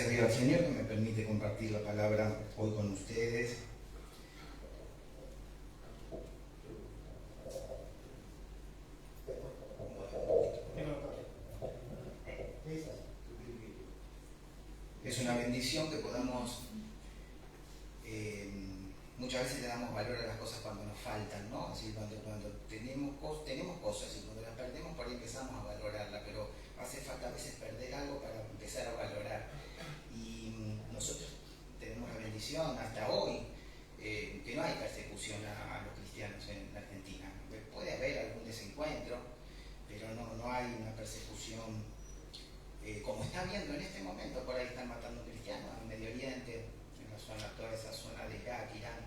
Gracias Dios al Señor que me permite compartir la palabra hoy con ustedes. Es una bendición que podamos, muchas veces le damos valor a las cosas cuando nos faltan, ¿no? Así cuando tenemos cosas y cuando las perdemos por ahí empezamos a valorarlas, pero hace falta a veces perder algo para empezar a valorar. Y nosotros tenemos la bendición hasta hoy que no hay persecución a los cristianos en Argentina. Puede haber algún desencuentro, pero no hay una persecución como está viendo en este momento. Por ahí están matando cristianos en Medio Oriente, en la zona, toda esa zona de Irak, Irán,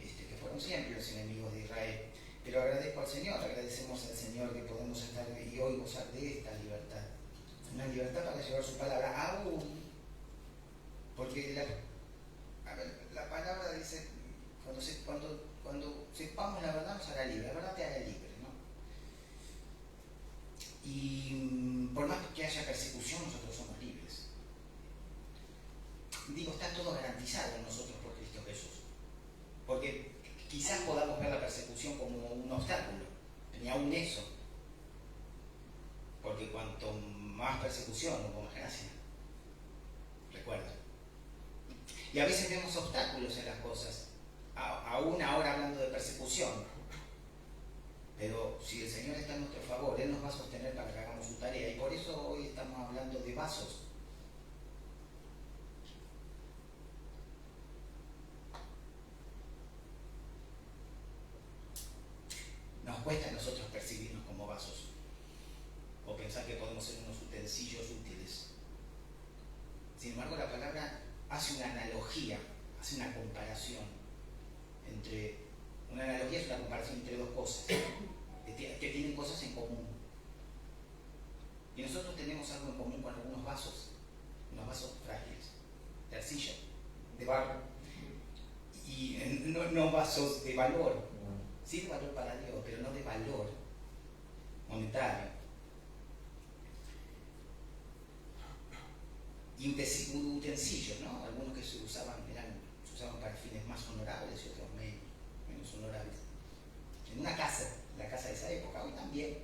que fueron siempre los enemigos de Israel. Pero agradezco al Señor, agradecemos al Señor que podemos estar y hoy gozar de esta libertad. Una libertad para llevar su palabra, aún porque la palabra dice, cuando sepamos la verdad nos hará libre, la verdad te hará libre, ¿no? Y por más que haya persecución, nosotros somos libres. Digo, está todo garantizado en nosotros por Cristo Jesús. Porque quizás podamos ver la persecución como un obstáculo, ni aún eso. Porque cuanto más persecución, hubo más gracia. Recuerda. Y a veces vemos obstáculos en las cosas, aún ahora hablando de persecución. Pero si el Señor está a nuestro favor, Él nos va a sostener para que hagamos su tarea. Y por eso hoy estamos hablando de vasos. Nos cuesta a nosotros percibirnos como vasos. O pensar que podemos ser unos utensilios útiles. Sin embargo, la palabra hace una analogía, hace una comparación entre... Una analogía es una comparación entre dos cosas que tienen cosas en común. Y nosotros tenemos algo en común con algunos vasos, unos vasos frágiles, de arcilla, de barro, y no vasos de valor, sí de valor para Dios, pero no de valor monetario. Y utensilios, ¿no? Algunos que se usaban para fines más honorables y otros menos honorables. En una casa, la casa de esa época, hoy también.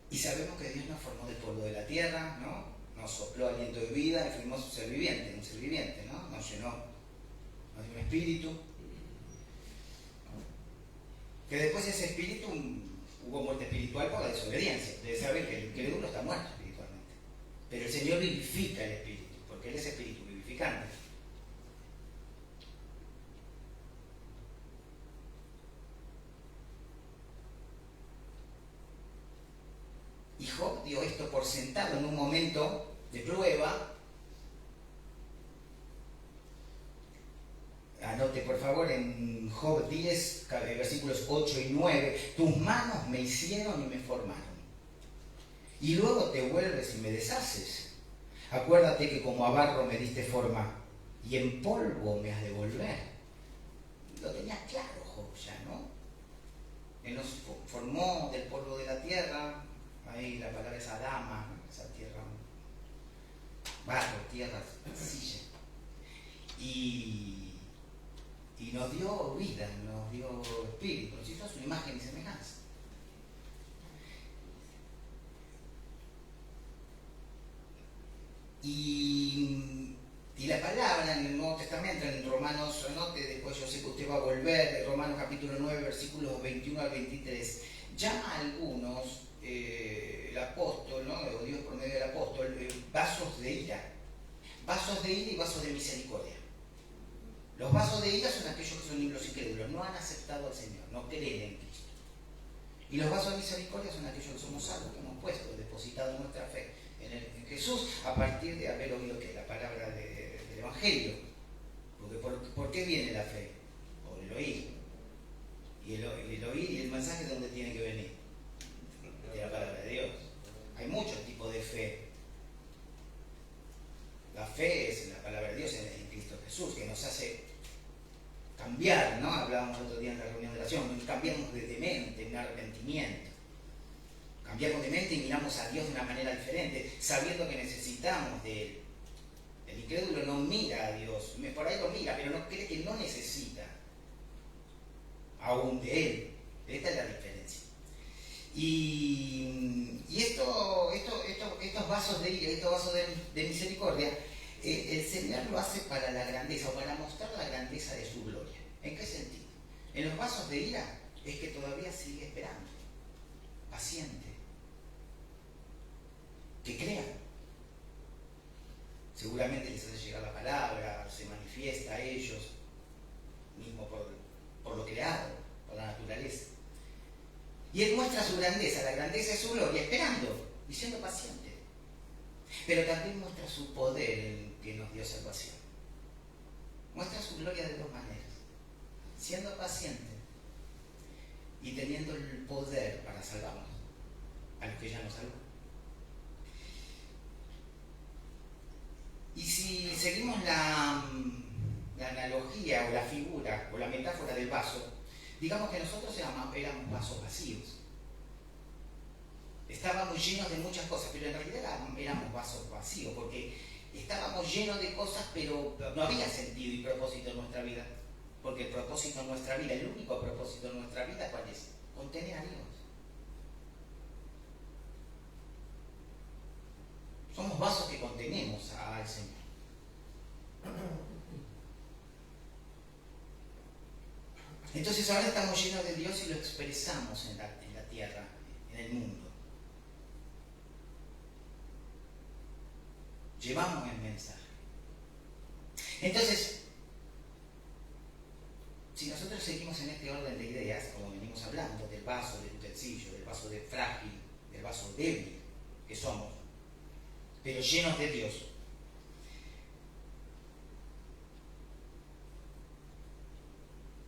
Y sabemos que Dios nos formó del polvo de la tierra, ¿no? Nos sopló aliento de vida y fuimos un ser viviente, ¿no? Nos llenó, nos dio un espíritu. Que después ese espíritu, hubo muerte espiritual por la desobediencia. Debe saber que el incrédulo está muerto espiritualmente. Pero el Señor vivifica el espíritu, porque Él es espíritu vivificante. Y Job dio esto por sentado en un momento de prueba. Anote por favor en Job 10, versículos 8 y 9. Tus manos me hicieron y me formaron. Y luego te vuelves y me deshaces. Acuérdate que como a barro me diste forma y en polvo me has de volver. Lo tenía claro Job ya, ¿no? Él nos formó del polvo de la tierra. Ahí la palabra es Adama, esa tierra, barro, tierra, silla. Y nos dio vida, nos dio espíritu, nos hizo su imagen y semejanza. Y la palabra en el Nuevo Testamento, en Romanos, anote, después yo sé que usted va a volver, Romanos capítulo 9, versículos 21 al 23, llama a algunos, el apóstol, ¿no? O Dios por medio del apóstol, vasos de ira y vasos de misericordia. Los vasos de ira son aquellos que son los incrédulos, no han aceptado al Señor, no creen en Cristo. Y los vasos de misericordia son aquellos que somos salvos, que hemos puesto, depositado nuestra fe en Jesús a partir de haber oído que la palabra del Evangelio. Porque ¿por qué viene la fe? Por el oír. Y el oír y el mensaje de dónde tiene que venir. De la palabra de Dios. Hay muchos tipos de fe. La fe es en la palabra de Dios, en Cristo Jesús, que nos hace cambiar, ¿no? Hablábamos el otro día en la reunión de oración, cambiamos de mente, un arrepentimiento. Cambiamos de mente y miramos a Dios de una manera diferente, sabiendo que necesitamos de Él. El incrédulo no mira a Dios, por ahí lo mira, pero no cree que no necesita aún de Él. Esta es la diferencia. Y estos vasos de misericordia, el Señor lo hace para la grandeza, o para mostrar la grandeza de su gloria. ¿En qué sentido? En los vasos de ira es que todavía sigue esperando, paciente, que crean. Seguramente les hace llegar la palabra, se manifiesta a ellos, mismo por lo creado, por la naturaleza. Y Él muestra su grandeza, la grandeza de su gloria, esperando y siendo paciente. Pero también muestra su poder en que nos dio salvación. Muestra su gloria de dos maneras: siendo paciente y teniendo el poder para salvarnos, a los que ya nos salvó. Y si seguimos la analogía o la figura o la metáfora del vaso, digamos que nosotros éramos vasos vacíos. Estábamos llenos de muchas cosas, pero en realidad éramos vasos vacíos, porque estábamos llenos de cosas, pero no había sentido y propósito en nuestra vida. Porque el propósito en nuestra vida, el único propósito en nuestra vida, ¿cuál es? Contener a Dios. Somos vasos que contenemos al Señor. Entonces ahora estamos llenos de Dios y lo expresamos en la tierra, en el mundo. Llevamos el mensaje. Entonces, si nosotros seguimos en este orden de ideas, como venimos hablando, del vaso, del utensilio, del vaso de frágil, del vaso débil que somos, pero llenos de Dios,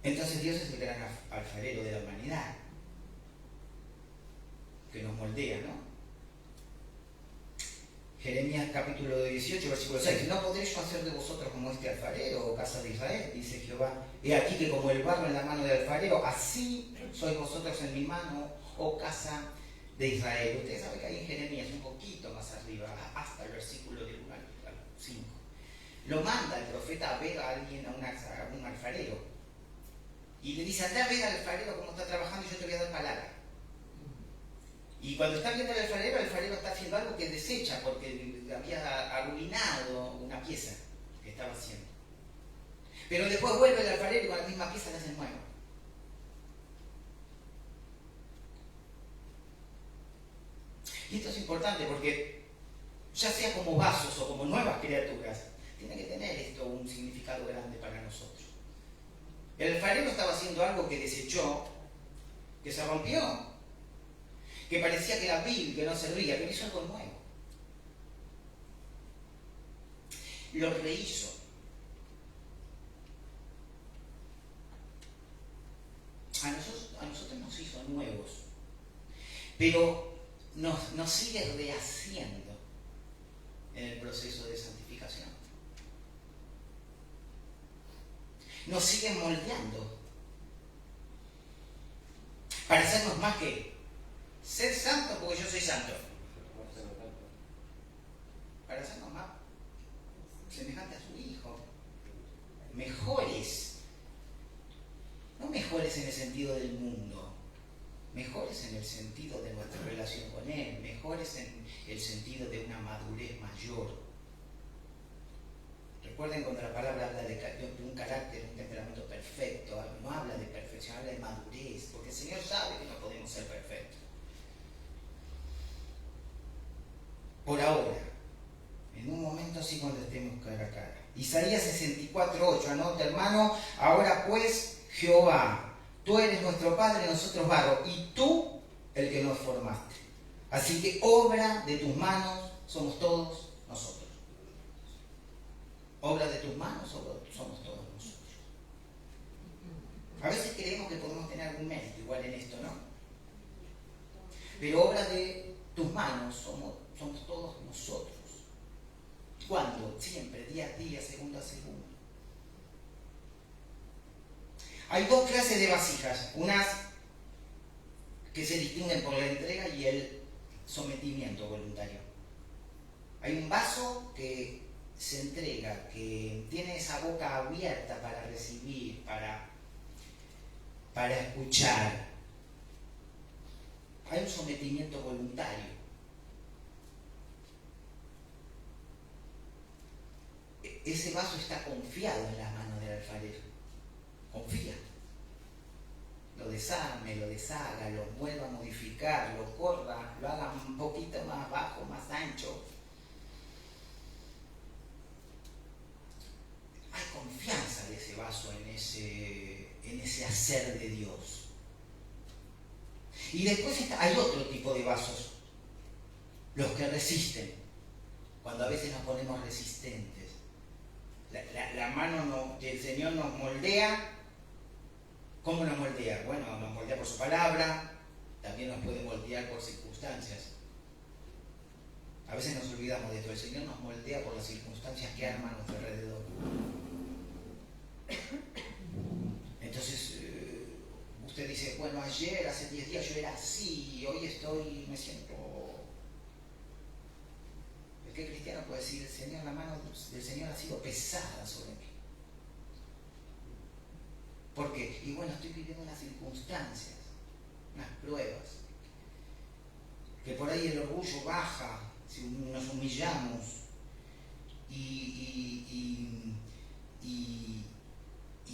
entonces Dios es el gran alfarero de la humanidad, que nos moldea, ¿no? Jeremías capítulo 18, versículo 6. ¿No podré yo hacer de vosotros como este alfarero, oh casa de Israel? Dice Jehová. He aquí que como el barro en la mano del alfarero, así sois vosotros en mi mano, oh casa de Israel. Ustedes saben que ahí en Jeremías, un poquito más arriba, hasta el versículo del 1 al 5, lo manda el profeta a ver a alguien, a un alfarero, y le dice: anda a ver al alfarero cómo está trabajando y yo te voy a dar palabra. Y cuando está viendo al alfarero está haciendo algo que desecha porque había arruinado una pieza que estaba haciendo. Pero después vuelve el alfarero y con la misma pieza la hace nueva. Y esto es importante porque, ya sea como vasos o como nuevas criaturas, tiene que tener esto un significado grande para nosotros. El alfarero estaba haciendo algo que desechó, que se rompió, que parecía que era vil, que no servía, pero hizo algo nuevo. Lo rehizo. A nosotros nos hizo nuevos, pero nos sigue rehaciendo en el proceso de santificación. Nos sigue moldeando para hacernos más que ser santo porque yo soy santo, para hacernos más semejante a su Hijo, mejores, no mejores en el sentido del mundo, mejores en el sentido de nuestra relación con Él, mejores en el sentido de una madurez mayor. Recuerden cuando la palabra habla de un carácter, un temperamento perfecto, no habla de perfección, habla de madurez, porque el Señor sabe que no podemos ser perfectos. Por ahora, en un momento sí cuando estemos cara a cara. Isaías 64:8, anota hermano: ahora pues, Jehová, tú eres nuestro Padre, nosotros barro, y tú el que nos formaste. Así que obra de tus manos somos todos nosotros. Obra de tus manos somos todos nosotros. A veces creemos que podemos tener algún mérito igual en esto, ¿no? Pero obra de tus manos somos todos nosotros. ¿Cuándo? Siempre, día a día, segundo a segundo. Hay dos clases de vasijas, unas que se distinguen por la entrega y el sometimiento voluntario. Hay un vaso que se entrega, que tiene esa boca abierta para recibir, para escuchar. Hay un sometimiento voluntario. Ese vaso está confiado en las manos del alfarero. Confía. Lo desarme, lo deshaga, lo vuelva a modificar, lo corra, lo haga un poquito más bajo, más ancho. Hay confianza de ese vaso en ese hacer de Dios. Y después hay otro tipo de vasos, los que resisten, cuando a veces nos ponemos resistentes. La mano del Señor nos moldea. ¿Cómo nos moldea? Bueno, nos moldea por su palabra, también nos puede moldear por circunstancias. A veces nos olvidamos de esto. El Señor nos moldea por las circunstancias que arman a nuestro alrededor. Entonces, usted dice, bueno, ayer, hace 10 días yo era así, hoy me siento... El que es cristiano puede decir, Señor, la mano del Señor ha sido pesada sobre mí. ¿Por qué? Y bueno, estoy viviendo unas circunstancias, unas pruebas, que por ahí el orgullo baja, si nos humillamos y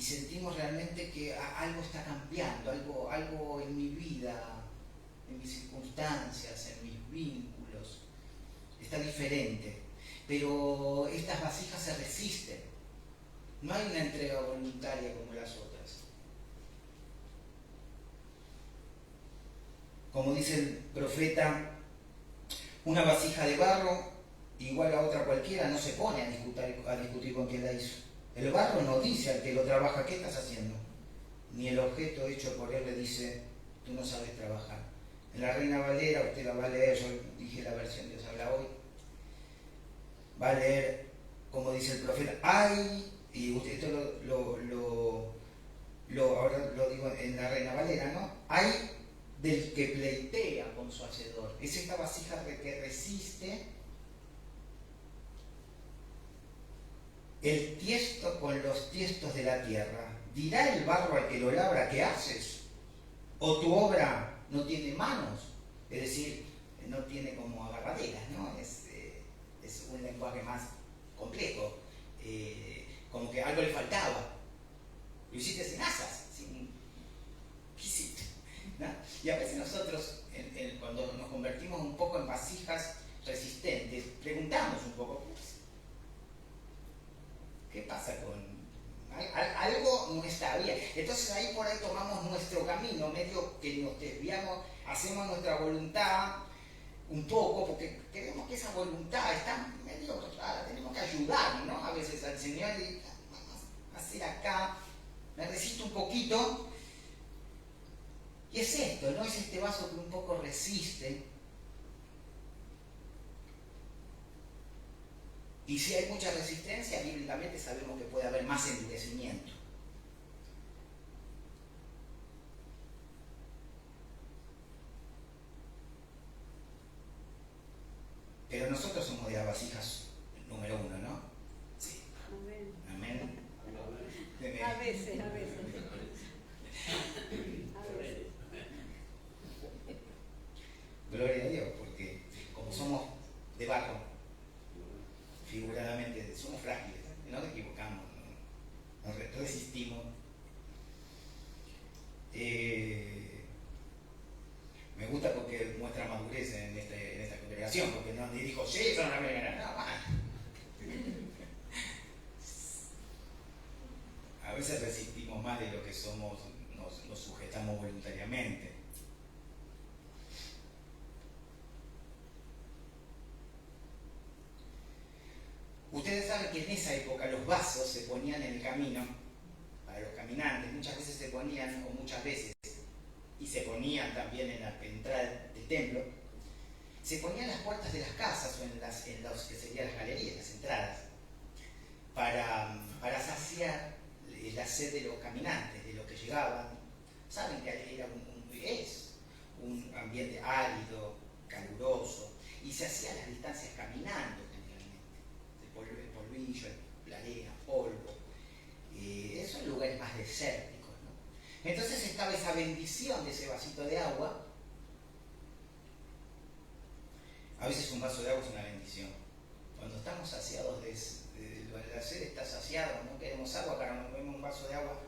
sentimos realmente que algo está cambiando, algo en mi vida, en mis circunstancias, en mis vínculos, está diferente. Pero estas vasijas se resisten. No hay una entrega voluntaria como las otras. Como dice el profeta, una vasija de barro igual a otra cualquiera no se pone a discutir con quien la hizo. El barro no dice al que lo trabaja, ¿qué estás haciendo? Ni el objeto hecho por él le dice, tú no sabes trabajar. En la Reina Valera, usted la va a leer, yo dije la versión Dios habla hoy, va a leer, como dice el profeta, ¡ay! Y usted esto ahora lo digo en la Reina Valera, ¿no? ¡Ay! Del que pleitea con su hacedor. Es esta vasija que resiste el tiesto con los tiestos de la tierra. ¿Dirá el barro al que lo labra, qué haces? ¿O tu obra no tiene manos? Es decir, no tiene como agarraderas, ¿no? Es un lenguaje más complejo. Como que algo le faltaba. Lo hiciste sin asas, ¿qué hiciste? ¿No? Y a veces nosotros, cuando nos convertimos un poco en vasijas resistentes, preguntamos un poco, ¿qué pasa con...? Algo no está bien. Entonces ahí por ahí tomamos nuestro camino, medio que nos desviamos, hacemos nuestra voluntad un poco, porque creemos que esa voluntad está medio rara, tenemos que ayudar, ¿no? A veces al Señor y vamos a hacer acá, me resisto un poquito. Y es esto, ¿no? Es este vaso que un poco resiste. Y si hay mucha resistencia, bíblicamente sabemos que puede haber más endurecimiento. Pero nosotros somos de las vasijas número 1, ¿no? Sí. Amén. Amén. A veces. Gloria a Dios, porque como somos de barro, figuradamente, somos frágiles, no nos equivocamos, nos resistimos. Me gusta porque muestra madurez en esta congregación, porque no ni dijo, sí, eso no la voy a ganar, no, más. A veces resistimos más de lo que somos, nos sujetamos voluntariamente. Ustedes saben que en esa época los vasos se ponían en el camino para los caminantes, muchas veces se ponían, o muchas veces, y se ponían también en la entrada del templo, se ponían en las puertas de las casas o en los que serían las galerías, las entradas, para saciar la sed de los caminantes, de los que llegaban llegaban, saben que era es un ambiente árido, caluroso, y se hacían las distancias caminando generalmente. El polvillo, la arena, polvo. Esos son lugares más desérticos, ¿no? Entonces estaba esa bendición de ese vasito de agua. A veces un vaso de agua es una bendición. Cuando estamos saciados de la sed, está saciado, no queremos agua, para nos bebemos un vaso de agua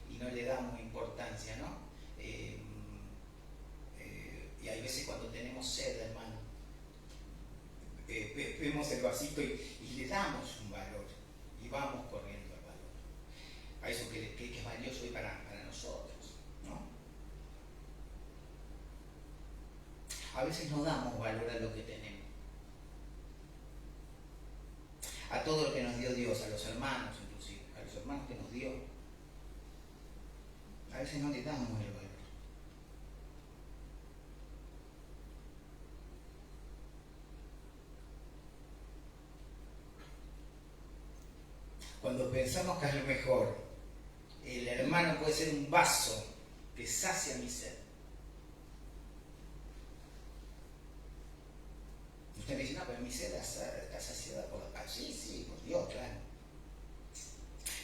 y no le damos importancia, ¿no? Y hay veces cuando tenemos sed, hermano, vemos el vasito y le damos un valor y vamos corriendo al valor, a eso que es valioso hoy para nosotros, ¿no? A veces no damos valor a lo que tenemos, a todo lo que nos dio Dios, a los hermanos inclusive, a los hermanos que nos dio. A veces no le damos el valor. Cuando pensamos que a lo mejor el hermano puede ser un vaso que sacia mi sed. Usted me dice, no, pero mi sed está saciada por la paz. Sí, por Dios, claro.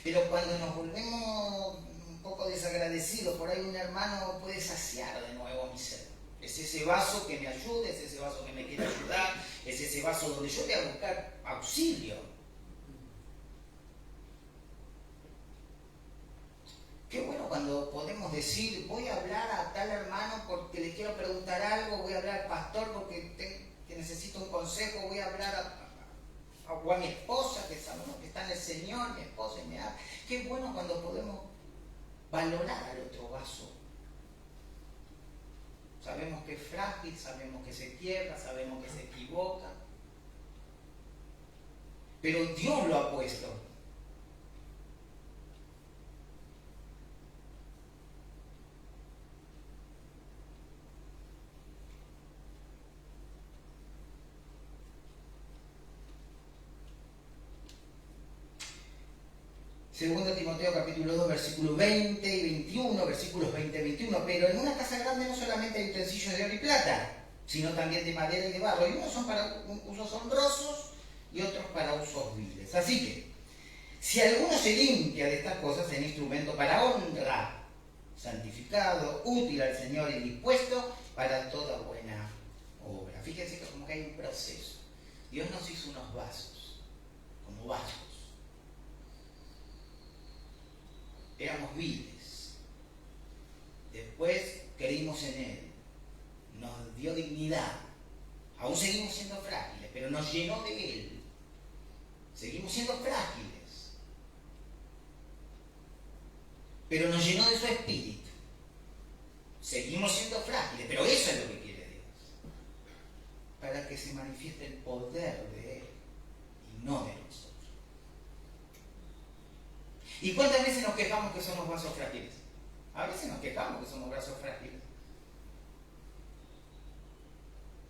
Pero cuando nos volvemos un poco desagradecidos, por ahí un hermano puede saciar de nuevo mi sed. Es ese vaso que me ayuda, es ese vaso que me quiere ayudar, es ese vaso donde yo voy a buscar auxilio. Qué bueno cuando podemos decir, voy a hablar a tal hermano porque le quiero preguntar algo, voy a hablar al pastor porque necesito un consejo, voy a hablar o a mi esposa, que sabemos que está en el Señor, mi esposa, y me da. Qué bueno cuando podemos valorar al otro vaso. Sabemos que es frágil, sabemos que se quiebra, sabemos que se equivoca, pero Dios lo ha puesto. Segundo Timoteo capítulo 2, versículos 20 y 21, versículos 20 y 21. Pero en una casa grande no solamente hay utensilios de oro y plata, sino también de madera y de barro. Y unos son para usos honrosos y otros para usos viles. Así que, si alguno se limpia de estas cosas, es instrumento para honra, santificado, útil al Señor y dispuesto para toda buena obra. Fíjense que como que hay un proceso. Dios nos hizo unos vasos, como vasos. Éramos viles, después creímos en Él, nos dio dignidad, aún seguimos siendo frágiles, pero nos llenó de Él, seguimos siendo frágiles, pero nos llenó de su espíritu, seguimos siendo frágiles, pero eso es lo que quiere Dios, para que se manifieste el poder de Él y no de nosotros. ¿Y cuántas veces nos quejamos que somos vasos frágiles? A veces nos quejamos que somos vasos frágiles.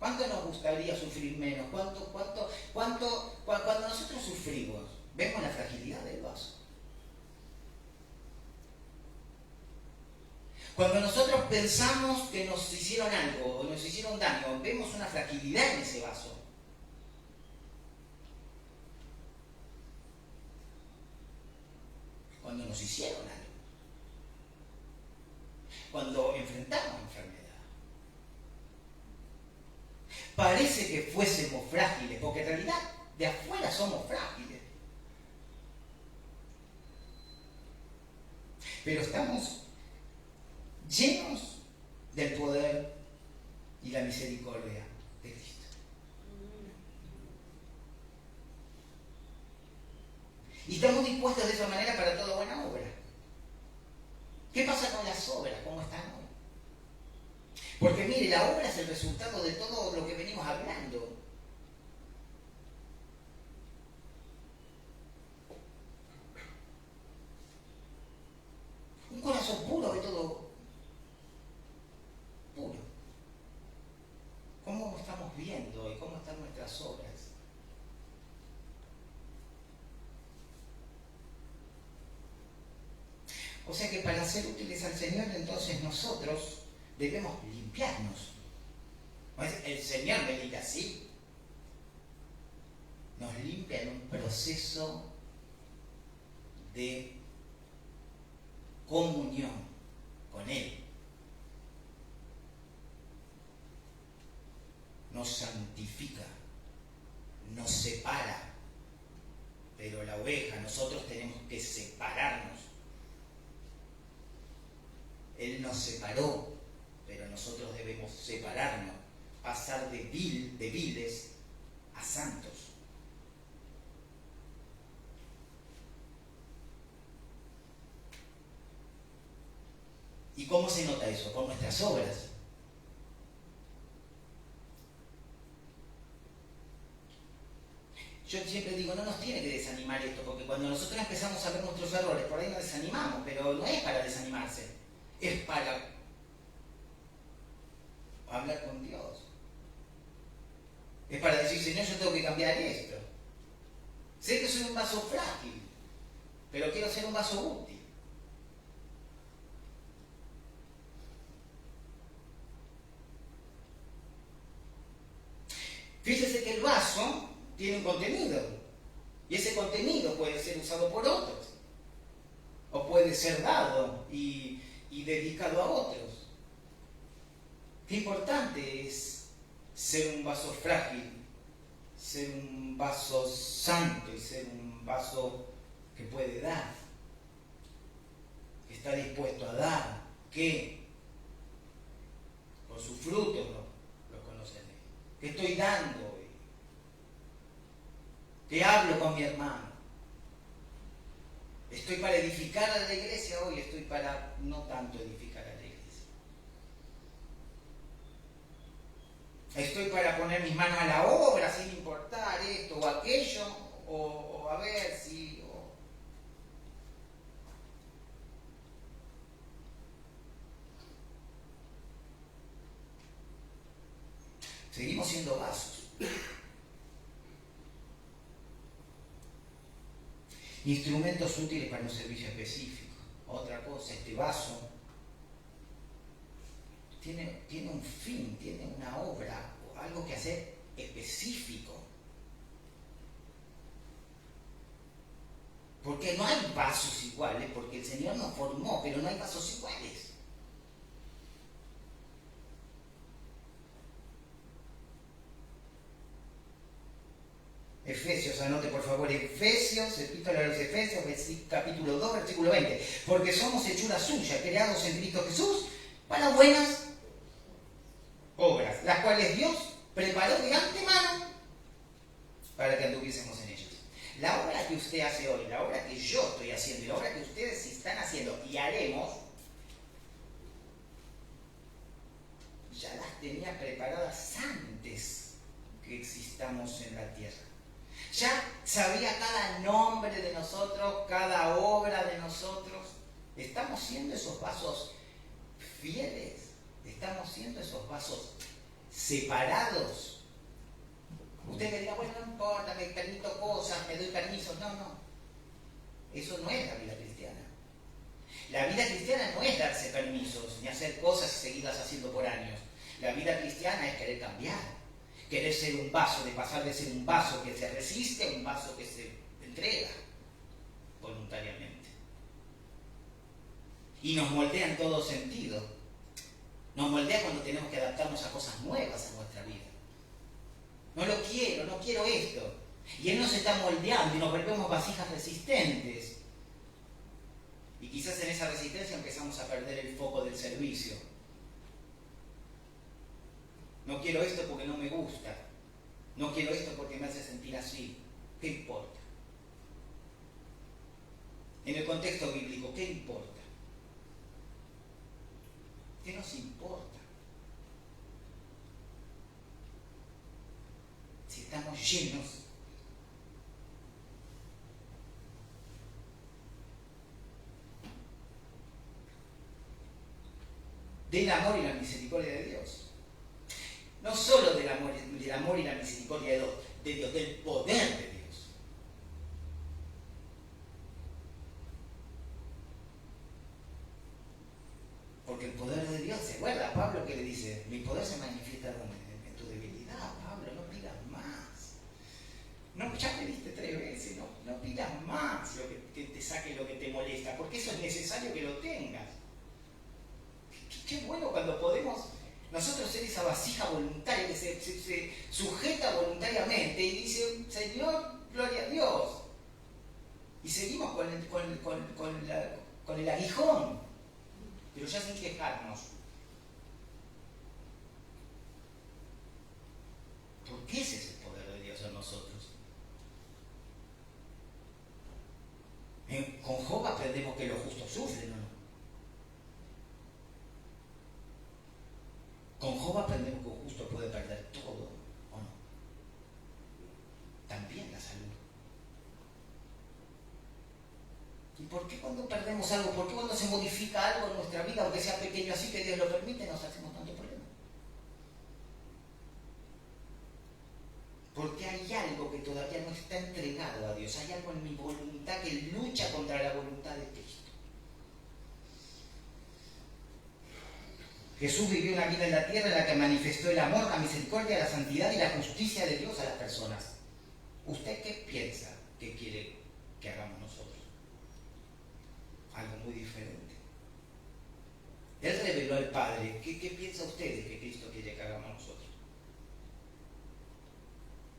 ¿Cuánto nos gustaría sufrir menos? Cuando nosotros sufrimos, vemos la fragilidad del vaso. Cuando nosotros pensamos que nos hicieron algo o nos hicieron daño, vemos una fragilidad en ese vaso. Cuando nos hicieron algo, cuando enfrentamos enfermedad, parece que fuésemos frágiles, porque en realidad de afuera somos frágiles, pero estamos llenos del poder y la misericordia de Cristo. Y estamos dispuestos de esa manera para toda buena obra. ¿Qué pasa con las obras? ¿Cómo están hoy? Porque mire, la obra es el resultado de todo lo que venimos hablando. Un corazón puro de todo puro. ¿Cómo estamos viendo y cómo están nuestras obras? O O sea que para ser útiles al Señor, entonces nosotros debemos limpiarnos. El Señor me limpia así. Nos limpia en un proceso de comunión con Él. Nos santifica, nos separa. Pero la oveja, nosotros tenemos que separarnos. Él nos separó, pero nosotros debemos separarnos, pasar de viles a santos. ¿Y cómo se nota eso? Por nuestras obras. Yo siempre digo, no nos tiene que desanimar esto, porque cuando nosotros empezamos a ver nuestros errores, por ahí nos desanimamos, pero no es para desanimarse, es para hablar con Dios. Es para decir, Señor, yo tengo que cambiar esto. Sé que soy un vaso frágil, pero quiero ser un vaso útil. Fíjese que el vaso tiene un contenido, y ese contenido puede ser usado por otros, o puede ser dado y dedicado a otros. Qué importante es ser un vaso frágil, ser un vaso santo y ser un vaso que puede dar, que está dispuesto a dar, que por sus frutos lo conocen. ¿Qué estoy dando hoy? ¿Qué hablo con mi hermano? ¿Estoy para edificar a la iglesia hoy? ¿Estoy para no tanto edificar a la iglesia? ¿Estoy para poner mis manos a la obra sin importar esto o aquello? O a ver si... Seguimos siendo vasos. Instrumentos útiles para un servicio específico. Otra cosa, este vaso tiene un fin, tiene una obra, o algo que hacer específico. Porque no hay vasos iguales, porque el Señor nos formó, pero no hay vasos iguales. Efesios, anote por favor, Efesios, epístola a los Efesios, capítulo 2, versículo 20. Porque somos hechura suya, creados en Cristo Jesús, para buenas obras, las cuales Dios preparó de antemano para que anduviésemos en ellas. La obra que usted hace hoy, la obra que yo estoy haciendo y la obra que ustedes están haciendo y haremos, ya las tenía preparadas antes que existamos en la tierra. Ya sabía cada nombre de nosotros, cada obra de nosotros. Estamos siendo esos vasos fieles, estamos siendo esos vasos separados. Usted me dirá, bueno, no importa, me permito cosas, me doy permisos. No, no. Eso no es la vida cristiana. La vida cristiana no es darse permisos, ni hacer cosas seguidas haciendo por años. La vida cristiana es querer cambiar. Querer ser un vaso, de pasar de ser un vaso que se resiste a un vaso que se entrega voluntariamente. Y nos moldea en todo sentido. Nos moldea cuando tenemos que adaptarnos a cosas nuevas en nuestra vida. No lo quiero, no quiero esto. Y Él nos está moldeando y nos volvemos vasijas resistentes. Y quizás en esa resistencia empezamos a perder el foco del servicio. No quiero esto porque no me gusta. No quiero esto porque me hace sentir así. ¿Qué importa? En el contexto bíblico, ¿qué importa? ¿Qué nos importa? Si estamos llenos del amor y la misericordia de Dios. No solo del amor y la misericordia de Dios, del poder de Dios. Porque el poder de Dios, ¿se acuerda Pablo que le dice? Mi poder se manifiesta en tu debilidad, Pablo, no pidas más. No, ya pediste 3 veces, no pidas más lo que te saque lo que te molesta, porque eso es necesario que lo tengas. Qué bueno cuando podemos nosotros ser esa vasija voluntaria que se sujeta voluntariamente y dice, Señor, gloria a Dios. Y seguimos con el aguijón, pero ya sin quejarnos. Porque ese es el poder de Dios en nosotros. Con Job aprendemos que los justos sufren, ¿o no? Con Job aprendemos que un justo puede perder todo, ¿o no? También la salud. ¿Y por qué cuando perdemos algo, por qué cuando se modifica algo en nuestra vida, aunque sea pequeño así que Dios lo permite, nos hacemos tanto problema? Porque hay algo que todavía no está entregado a Dios, hay algo en mi voluntad que lucha contra la voluntad de Cristo. Jesús vivió una vida en la tierra en la que manifestó el amor, la misericordia, la santidad y la justicia de Dios a las personas. ¿Usted qué piensa que quiere que hagamos nosotros? Algo muy diferente. Él reveló al Padre. ¿Qué piensa usted de que Cristo quiere que hagamos nosotros?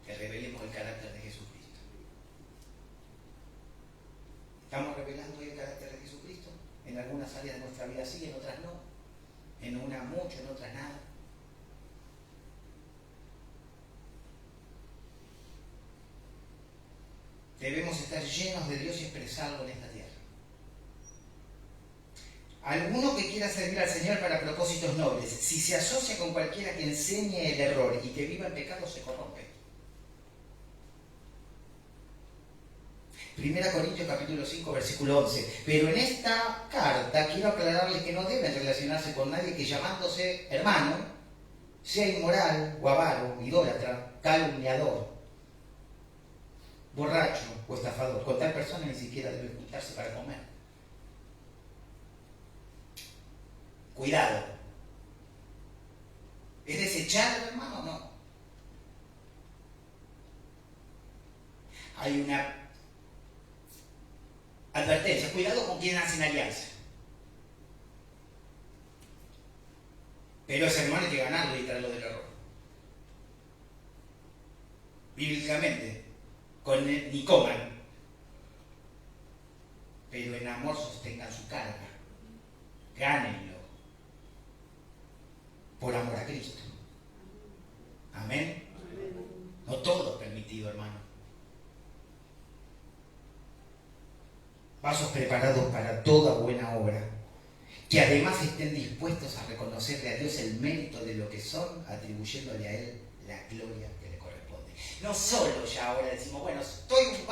Que revelemos el carácter de Jesucristo. ¿Estamos revelando hoy el carácter de Jesucristo? En algunas áreas de nuestra vida sí, en otras no. En una mucho, en otras nada. Debemos estar llenos de Dios y expresarlo en esta tierra. Alguno que quiera servir al Señor para propósitos nobles, si se asocia con cualquiera que enseñe el error y que viva en pecado, se corrompe. 1 Corintios capítulo 5, versículo 11. Pero en esta carta quiero aclararles que no deben relacionarse con nadie que llamándose hermano, sea inmoral o avaro, idólatra, calumniador, borracho o estafador. Con tal persona ni siquiera debe juntarse para comer. Cuidado. ¿Es desechar al hermano o no? Hay una advertencia, cuidado con quien hacen alianza. Pero ese hermano hay que ganarlo y traerlo del error. Bíblicamente, ni coman, pero en amor sostengan su carga. Gánenlo. Por amor a Cristo. Amén. No todo es permitido, hermano. Vasos preparados para toda buena obra, que además estén dispuestos a reconocerle a Dios el mérito de lo que son, atribuyéndole a Él la gloria que le corresponde. No solo ya ahora decimos, bueno, soy un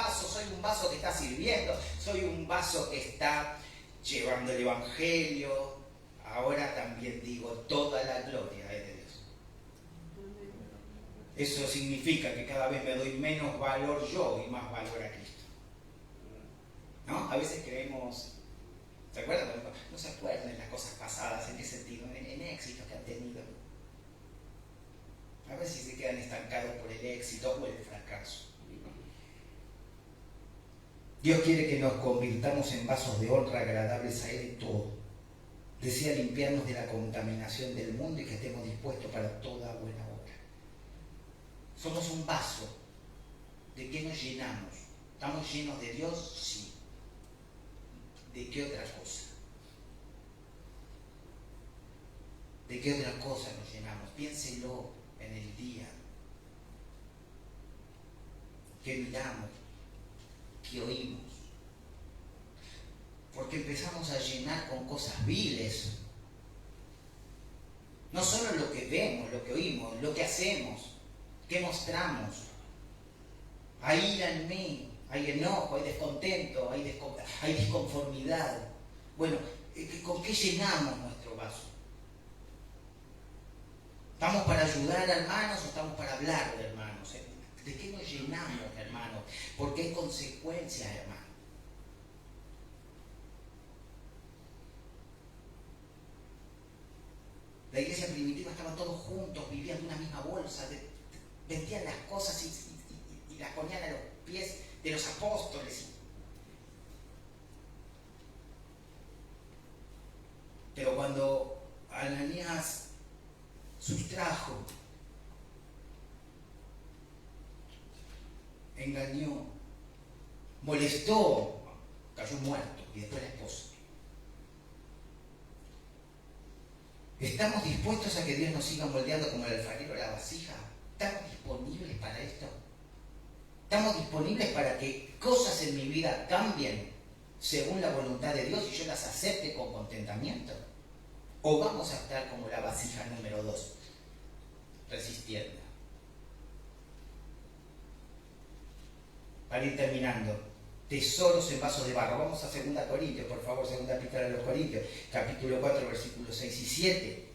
vaso que está sirviendo, soy un vaso que está llevando el Evangelio, ahora también digo, toda la gloria es de Dios. Eso significa que cada vez me doy menos valor yo y más valor a Cristo. ¿No? A veces creemos, ¿se acuerdan? No se acuerdan de las cosas pasadas, ¿en qué sentido? En éxitos que han tenido. A ver si se quedan estancados por el éxito o el fracaso. Dios quiere que nos convirtamos en vasos de honra agradables a Él en todo. Desea limpiarnos de la contaminación del mundo y que estemos dispuestos para toda buena obra. Somos un vaso. ¿De qué nos llenamos? ¿Estamos llenos de Dios? Sí. ¿De qué otra cosa? ¿De qué otra cosa nos llenamos? Piénselo en el día. ¿Qué miramos? ¿Qué oímos? Porque empezamos a llenar con cosas viles. No solo lo que vemos, lo que oímos, lo que hacemos, qué mostramos. Hay ira en mí. Hay enojo, hay descontento, hay disconformidad. Bueno, ¿con qué llenamos nuestro vaso? ¿Estamos para ayudar a hermanos o estamos para hablar de hermanos? ¿De qué nos llenamos, hermanos? Porque hay consecuencias, hermanos. La iglesia primitiva estaban todos juntos, vivían de una misma bolsa, vendían las cosas y las ponían a los pies de los apóstoles. Pero cuando Ananías sustrajo, engañó, molestó, cayó muerto, y después la esposa. ¿Estamos dispuestos a que Dios nos siga moldeando como el alfarero la vasija? ¿Estamos disponibles para esto? ¿Estamos disponibles para que cosas en mi vida cambien según la voluntad de Dios y yo las acepte con contentamiento? ¿O vamos a estar como la vasija número 2, resistiendo? Para ir terminando, tesoros en vasos de barro. Vamos a 2 Corintios, por favor, 2 Epístola de los Corintios, capítulo 4, versículos 6 y 7.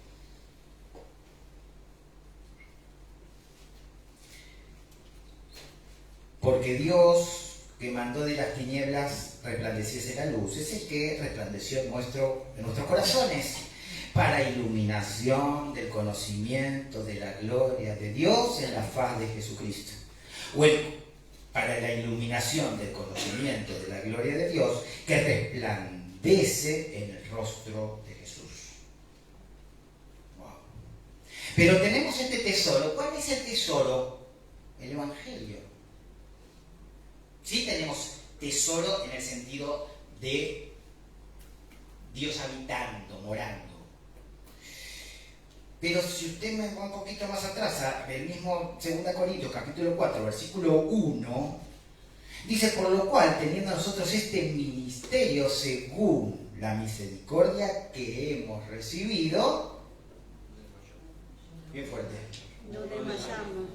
Porque Dios, que mandó de las tinieblas resplandeciese la luz, es el que resplandeció en nuestros corazones, para iluminación del conocimiento de la gloria de Dios en la faz de Jesucristo. Para la iluminación del conocimiento de la gloria de Dios que resplandece en el rostro de Jesús. Wow. Pero tenemos este tesoro. ¿Cuál es el tesoro? El Evangelio. Sí tenemos tesoro en el sentido de Dios habitando, morando. Pero si usted me va un poquito más atrás, el mismo 2 Corintios, capítulo 4, versículo 1, dice: por lo cual, teniendo nosotros este ministerio según la misericordia que hemos recibido, bien fuerte, no desmayamos.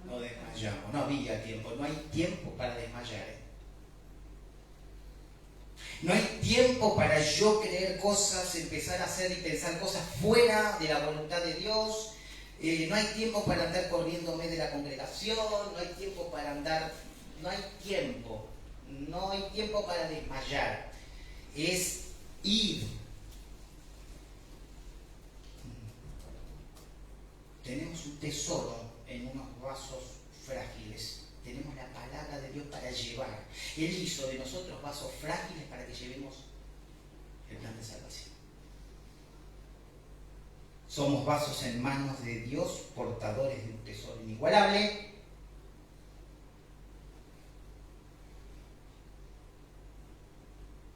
No desmayamos, no había tiempo, no hay tiempo para desmayar. No hay tiempo para yo creer cosas, empezar a hacer y pensar cosas fuera de la voluntad de Dios. No hay tiempo para andar corriéndome de la congregación, no hay tiempo para andar, no hay tiempo para desmayar. Es ir. Tenemos un tesoro en unos vasos frágiles. Tenemos la palabra de Dios para llevar. Él hizo de nosotros vasos frágiles para que llevemos el plan de salvación. Somos vasos en manos de Dios, portadores de un tesoro inigualable.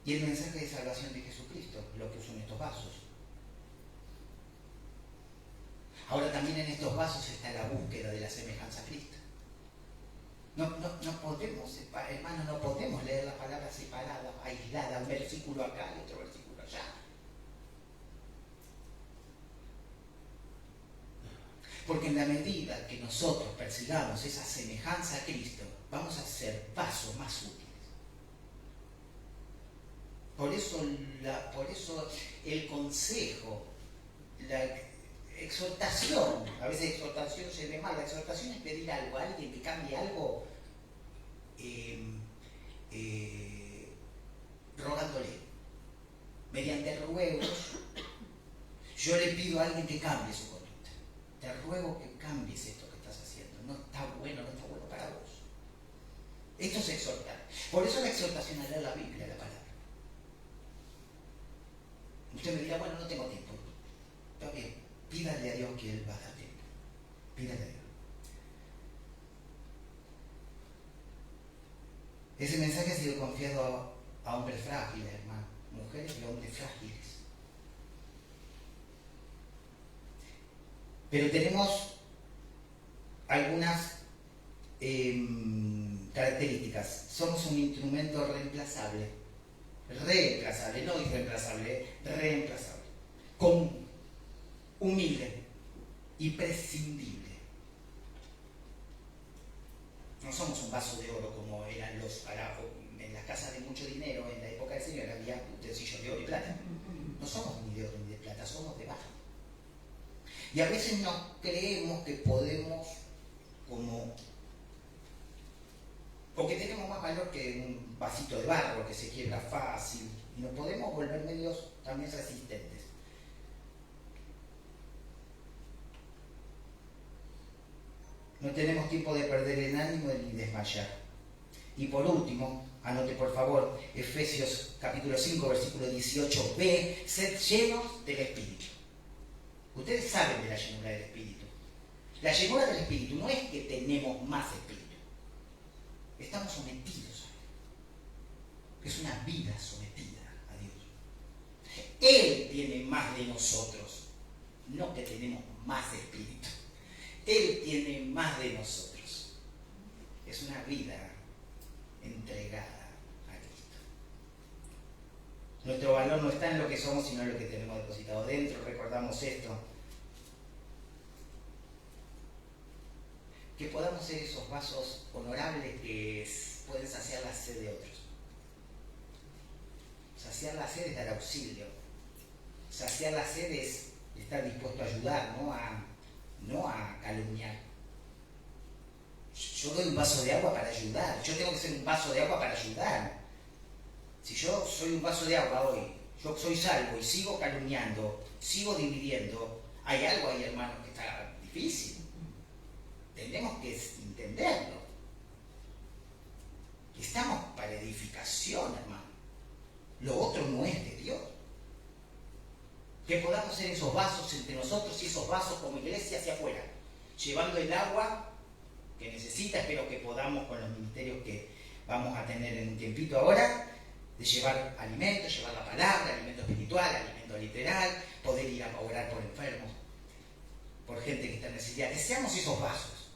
Y el mensaje de salvación de Jesucristo, lo que son estos vasos. Ahora también en estos vasos está la búsqueda de la semejanza a Cristo. No podemos, hermanos, no podemos leer la palabra separada, aislada, un versículo acá y otro versículo allá. Porque en la medida que nosotros persigamos esa semejanza a Cristo, vamos a ser vasos más útiles. Por eso el consejo, la exhortación, a veces exhortación se ve mal, la exhortación es pedir algo a alguien que cambie algo rogándole, mediante ruegos. Yo le pido a alguien que cambie su conducta. Te ruego que cambies esto que estás haciendo. No está bueno para vos. Esto es exhortar. Por eso la exhortación es leer la Biblia, la palabra. Usted me dirá: bueno, no tengo tiempo. Está bien, pídale a Dios que Él va a dar tiempo. Pídale a Dios. Ese mensaje ha sido confiado a hombres frágiles, hermano, mujeres y hombres frágiles. Pero tenemos algunas características. Somos un instrumento reemplazable, no irreemplazable, reemplazable, común, humilde y prescindible. No somos un vaso de oro como eran en las casas de mucho dinero en la época del Señor. Había utensilios de oro y plata. No somos ni de oro ni de plata, somos de barro. Y a veces nos creemos que podemos o que tenemos más valor que un vasito de barro que se quiebra fácil, y nos podemos volver medios también resistentes. No tenemos tiempo de perder el ánimo ni desmayar. Y por último, anote por favor, Efesios capítulo 5, versículo 18b, sed llenos del Espíritu. Ustedes saben de la llenura del Espíritu. La llenura del Espíritu no es que tenemos más Espíritu. Estamos sometidos a Él. Es una vida sometida a Dios. Él tiene más de nosotros, no que tenemos más Espíritu. Él tiene más de nosotros. Es una vida entregada a Cristo. Nuestro valor no está en lo que somos, sino en lo que tenemos depositado dentro. Recordamos esto. Que podamos ser esos vasos honorables que pueden saciar la sed de otros. Saciar la sed es dar auxilio. Saciar la sed es estar dispuesto a ayudar, no a calumniar. Yo doy un vaso de agua para ayudar. Yo tengo que ser un vaso de agua para ayudar. Si yo soy un vaso de agua hoy, yo soy salvo y sigo calumniando, sigo dividiendo, hay algo ahí, hermano, que está difícil. Tenemos que entenderlo. Estamos para edificación, hermano. Lo otro no es de Dios. Que podamos ser esos vasos entre nosotros y esos vasos como iglesia hacia afuera, llevando el agua que necesita. Espero que podamos, con los ministerios que vamos a tener en un tiempito ahora, de llevar alimentos, llevar la palabra, alimento espiritual, alimento literal, poder ir a orar por enfermos, por gente que está en necesidad. Que seamos esos vasos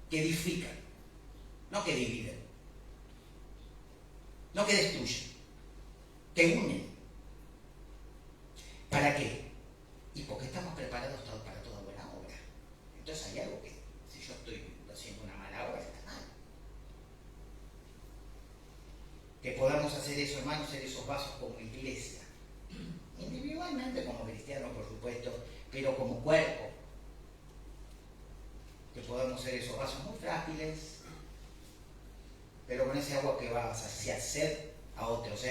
que edifican, no que dividen, no que destruyen, que unen. ¿Para qué? Y porque estamos preparados para toda buena obra. Entonces hay algo que, si yo estoy haciendo una mala obra, está mal. Que podamos hacer eso, hermanos, ser esos vasos como iglesia. Individualmente como cristianos, por supuesto, pero como cuerpo. Que podamos ser esos vasos muy frágiles, pero con ese agua que va a saciar sed a otros,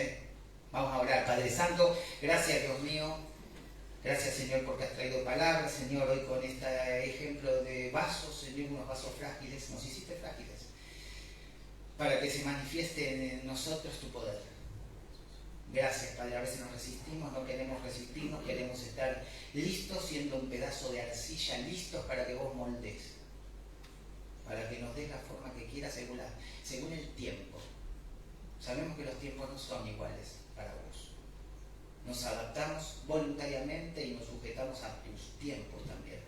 Vamos a orar. Padre Santo, gracias, Dios mío. Gracias, Señor, porque has traído palabras, Señor, hoy con este ejemplo de vasos, Señor, unos vasos frágiles, nos hiciste frágiles, para que se manifieste en nosotros tu poder. Gracias, Padre, a veces nos resistimos, no queremos resistirnos, queremos estar listos, siendo un pedazo de arcilla, listos para que vos moldes, para que nos des la forma que quieras según el tiempo. Sabemos que los tiempos no son iguales para vos. Nos adaptamos voluntariamente y nos sujetamos a tus tiempos también.